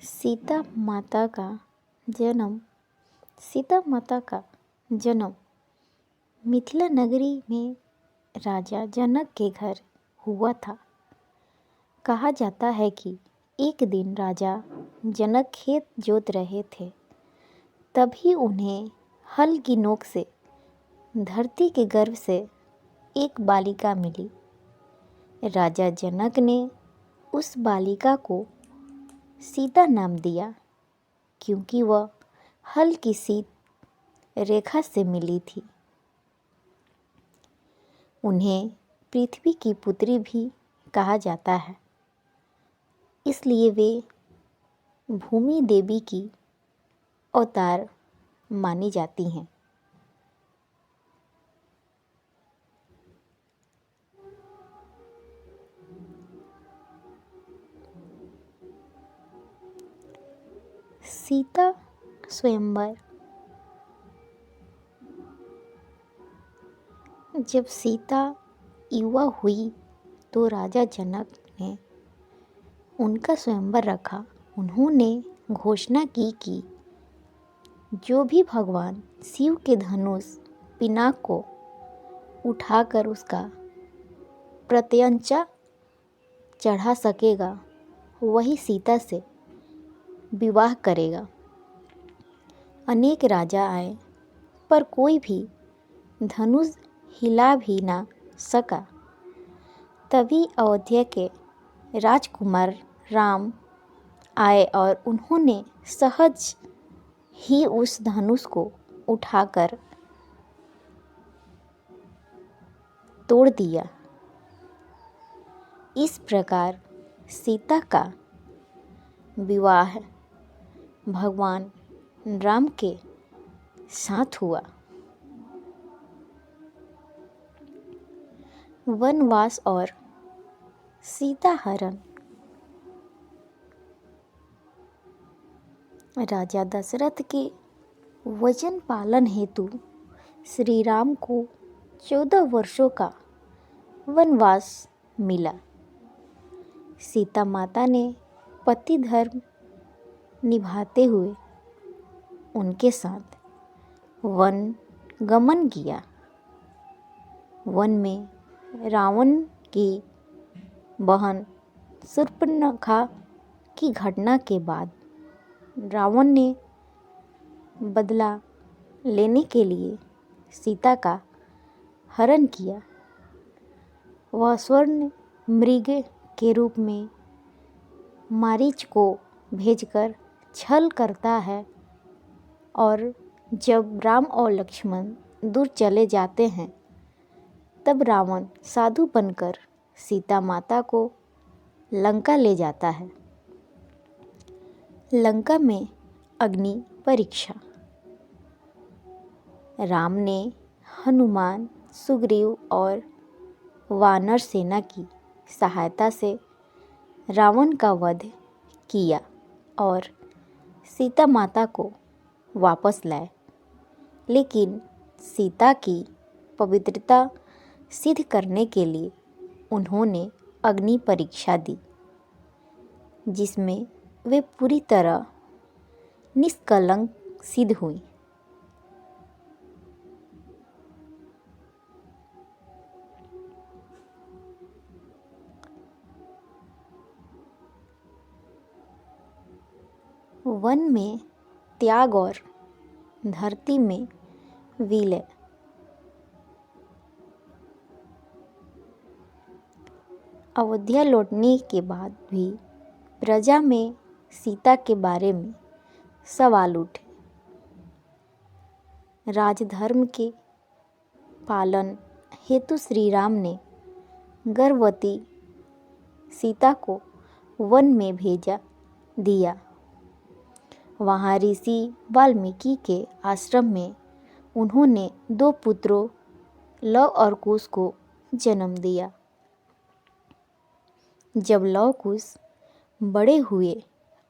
सीता माता का जन्म सीता माता का जन्म मिथिला नगरी में राजा जनक के घर हुआ था। कहा जाता है कि एक दिन राजा जनक खेत जोत रहे थे, तभी उन्हें हल की नोक से धरती के गर्भ से एक बालिका मिली। राजा जनक ने उस बालिका को सीता नाम दिया, क्योंकि वह हल की सीत रेखा से मिली थी। उन्हें पृथ्वी की पुत्री भी कहा जाता है, इसलिए वे भूमि देवी की अवतार मानी जाती हैं। सीता स्वयंवर। जब सीता युवा हुई तो राजा जनक ने उनका स्वयंवर रखा। उन्होंने घोषणा की कि जो भी भगवान शिव के धनुष पिनाक को उठाकर उसका प्रत्यंचा चढ़ा सकेगा, वही सीता से विवाह करेगा। अनेक राजा आए, पर कोई भी धनुष हिला भी ना सका। तभी अयोध्या के राजकुमार राम आए और उन्होंने सहज ही उस धनुष को उठाकर तोड़ दिया। इस प्रकार सीता का विवाह भगवान राम के साथ हुआ। वनवास और सीता हरण। राजा दशरथ के वचन पालन हेतु श्री राम को 14 वर्षों का वनवास मिला। सीता माता ने पति धर्म निभाते हुए उनके साथ वन गमन किया। वन में रावण की बहन शूर्पणखा की घटना के बाद रावण ने बदला लेने के लिए सीता का हरण किया। वह स्वर्ण मृग के रूप में मारीच को भेजकर छल करता है, और जब राम और लक्ष्मण दूर चले जाते हैं, तब रावण साधु बनकर सीता माता को लंका ले जाता है। लंका में अग्नि परीक्षा। राम ने हनुमान, सुग्रीव और वानर सेना की सहायता से रावण का वध किया और सीता माता को वापस लाए। लेकिन सीता की पवित्रता सिद्ध करने के लिए उन्होंने अग्नि परीक्षा दी, जिसमें वे पूरी तरह निष्कलंक सिद्ध हुई। वन में त्याग और धरती में विलय। अयोध्या लौटने के बाद भी प्रजा में सीता के बारे में सवाल उठे। राजधर्म के पालन हेतु श्री राम ने गर्भवती सीता को वन में भेजा दिया। वहाँ ऋषि वाल्मीकि के आश्रम में उन्होंने 2 पुत्रों लव और कुश को जन्म दिया। जब लव कुश बड़े हुए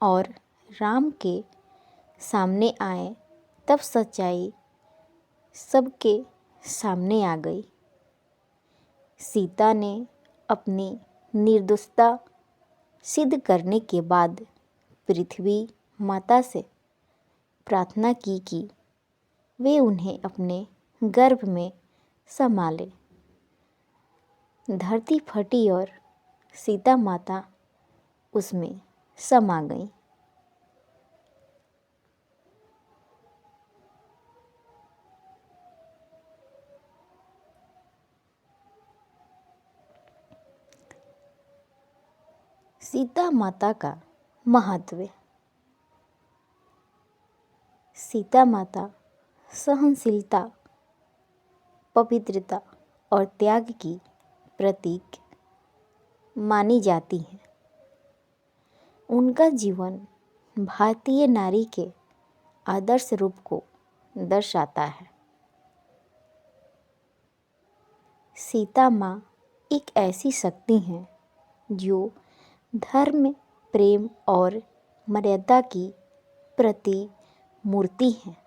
और राम के सामने आए, तब सच्चाई सबके सामने आ गई। सीता ने अपनी निर्दोषता सिद्ध करने के बाद पृथ्वी माता से प्रार्थना की कि वे उन्हें अपने गर्भ में संभाले। धरती फटी और सीता माता उसमें समा गई। सीता माता का महत्व। सीता माता सहनशीलता, पवित्रता और त्याग की प्रतीक मानी जाती हैं। उनका जीवन भारतीय नारी के आदर्श रूप को दर्शाता है। सीता माँ एक ऐसी शक्ति हैं जो धर्म, प्रेम और मर्यादा की प्रतिमूर्ति हैं।